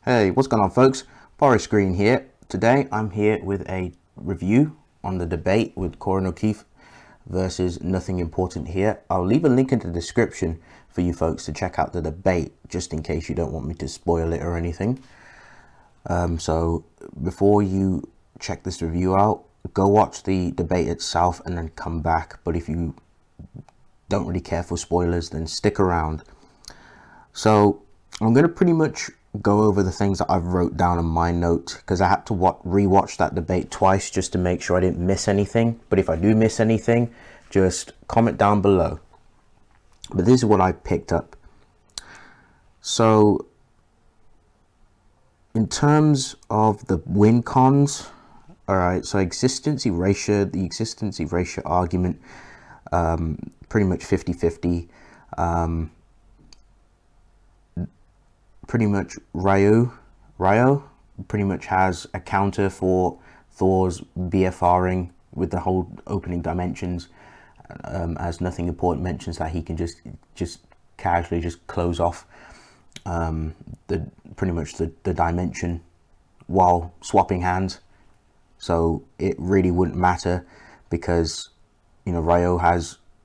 Hey, what's going on, folks? Boris Green here. Today I'm here with a review on the debate with Korin versus Nothingimportanthere. I'll leave a link in the description for you folks to check out the debate, just in case you don't want me to spoil it or anything. So before you check this review out, go watch the debate itself and then come back. But if you don't really care for spoilers, then stick around. So I'm going to pretty much go over the things that I've wrote down on my note, because I had to rewatch that debate twice just to make sure I didn't miss anything. But if I do miss anything, just comment down below. But this is what I picked up. So in terms of the win cons, all right, so the existence ratio argument, pretty much 50-50. Pretty much Roah pretty much has a counter for Thor's BFRing with the whole opening dimensions, as Nothing Important mentions that he can just casually just close off the dimension while swapping hands. So it really wouldn't matter, because Roah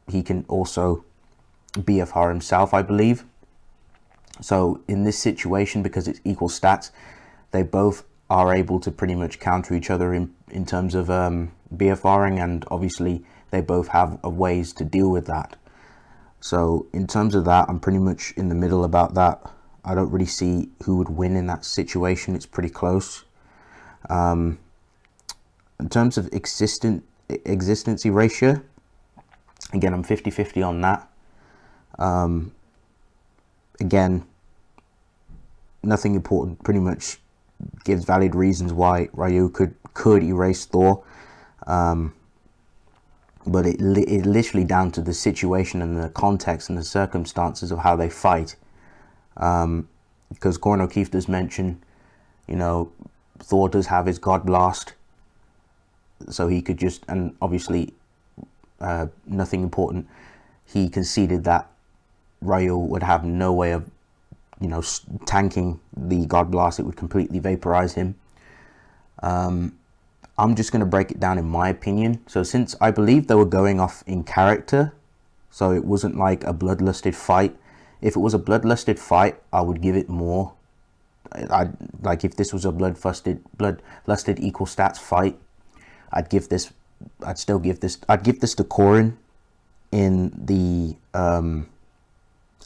he can also BFR himself, I believe. So in this situation, because it's equal stats, they both are able to pretty much counter each other in terms of BFRing, and obviously they both have ways to deal with that. So in terms of that, I'm pretty much in the middle about that. I don't really see who would win in that situation. It's pretty close. In terms of existency ratio, again, I'm 50-50 on that. Again, Nothing Important pretty much gives valid reasons why Roah could erase Thor, but it literally down to the situation and the context and the circumstances of how they fight. Because Korin does mention, Thor does have his God Blast, so he could just, and obviously Nothing Important, he conceded that Roah would have no way of, tanking the God Blast. It would completely vaporize him. I'm just going to break it down in my opinion. So since I believe they were going off in character, so it wasn't like a bloodlusted fight. If it was a bloodlusted fight, I would give it more. Like if this was a bloodlusted equal stats fight, I'd give this to Korin in the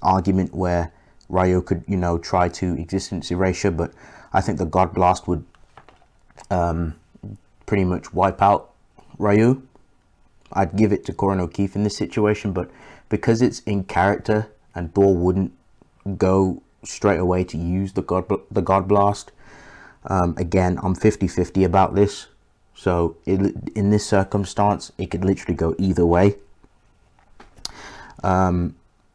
argument where Roah could, try to existence erasure, but I think the God Blast would pretty much wipe out Roah. I'd give it to Korin in this situation, but because it's in character and Thor wouldn't go straight away to use the God Blast, again, I'm 50-50 about this. So in this circumstance, it could literally go either way.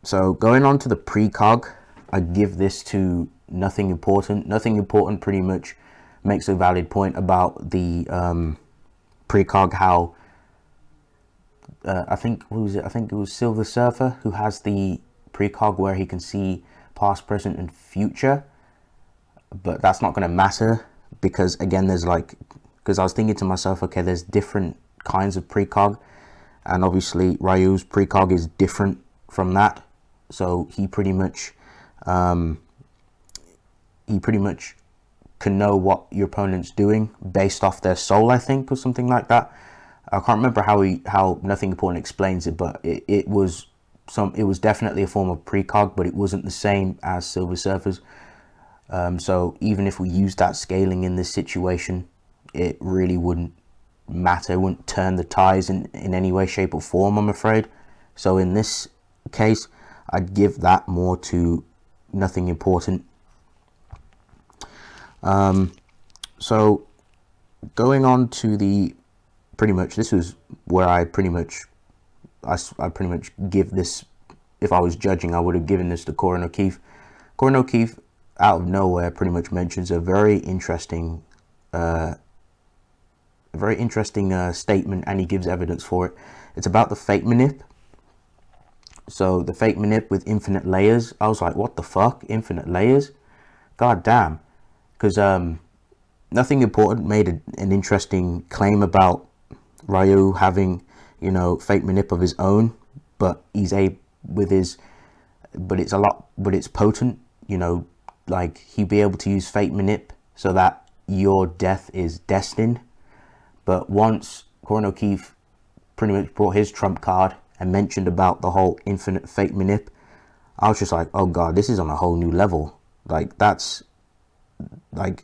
So going on to the precog, I give this to Nothing Important. Nothing Important pretty much makes a valid point about the precog, how I think it was Silver Surfer who has the precog where he can see past, present, and future. But that's not going to matter, because again, because I was thinking to myself, okay, there's different kinds of precog, and obviously Roah's precog is different from that. So he pretty much can know what your opponent's doing based off their soul, I think, or something like that. I can't remember how Nothing Important explains it, but it was definitely a form of precog, but it wasn't the same as Silver Surfer's. So even if we use that scaling in this situation, it really wouldn't matter. It wouldn't turn the ties in any way, shape, or form, I'm afraid. So in this case, I'd give that more to Nothing Important. So going on to the this was where I pretty much give this. If I was judging, I would have given this to Korin. Korin out of nowhere pretty much mentions a very interesting statement, and he gives evidence for it. It's about the fake manip. So the fake manip with infinite layers, I was like, what the fuck? Infinite layers? God damn. because Nothing Important made an interesting claim about Ryu having, you know, fate manip of his own, but he's with his, but it's potent, you know, like he'd be able to use fate manip so that your death is destined. But once Korin O'Keefe pretty much brought his trump card and mentioned about the whole infinite fate manip, I was just like, oh god, this is on a whole new level. Like, that's like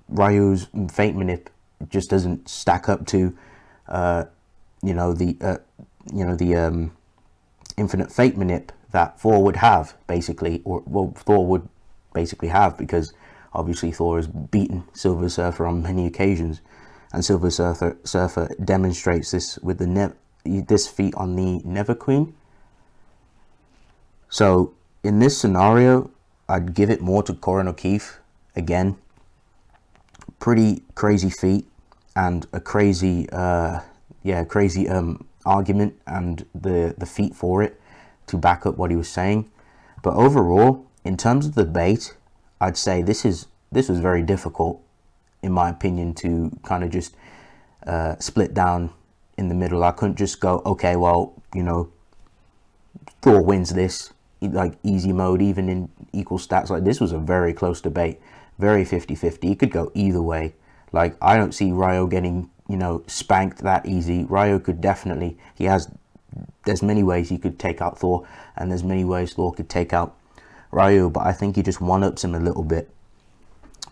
Ryu's fate manip just doesn't stack up to you know, the infinite fate manip that Thor would have, basically, or well, Thor would basically have, because obviously Thor has beaten Silver Surfer on many occasions, and Silver Surfer demonstrates this with this feat on the Never Queen. So in this scenario, I'd give it more to Korin O'Keefe. Again, pretty crazy feat and a crazy argument, and the feat for it to back up what he was saying. But overall, in terms of the debate, I'd say this was very difficult, in my opinion, to kind of just split down in the middle. I couldn't just go, okay, well, you know, Thor wins this, like easy mode, even in equal stats. Like, this was a very close debate, very 50-50. It could go either way. Like, I don't see Ryo getting, you know, spanked that easy. Ryo could definitely, there's many ways he could take out Thor, and there's many ways Thor could take out Ryo, but I think he just one-ups him a little bit.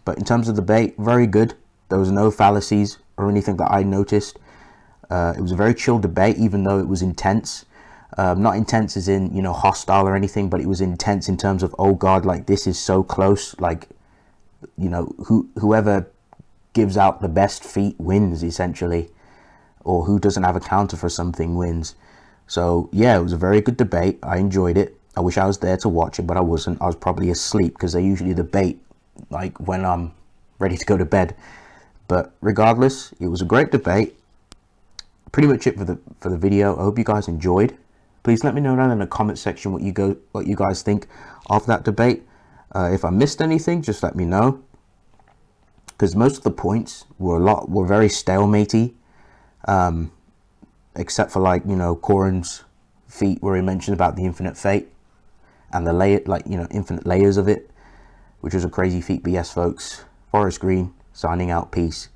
But in terms of debate, very good. There was no fallacies or anything that I noticed. It was a very chill debate, even though it was intense. Not intense as in, you know, hostile or anything, but it was intense in terms of, oh god, like, this is so close. Like, you know, whoever gives out the best feat wins, essentially, or who doesn't have a counter for something wins. So yeah, it was a very good debate. I enjoyed it. I wish I was there to watch it, but I wasn't. I was probably asleep, because they usually debate like when I'm ready to go to bed. But regardless, it was a great debate. Pretty much it for the video. I hope you guys enjoyed. Please let me know down in the comment section what you guys think of that debate. If I missed anything, just let me know, because most of the points were very stalematey, except for, like, you know, Korin's feat where he mentioned about the infinite fate and the layer, like, you know, infinite layers of it, which was a crazy feat. But yes, folks, Forest Green signing out. Peace.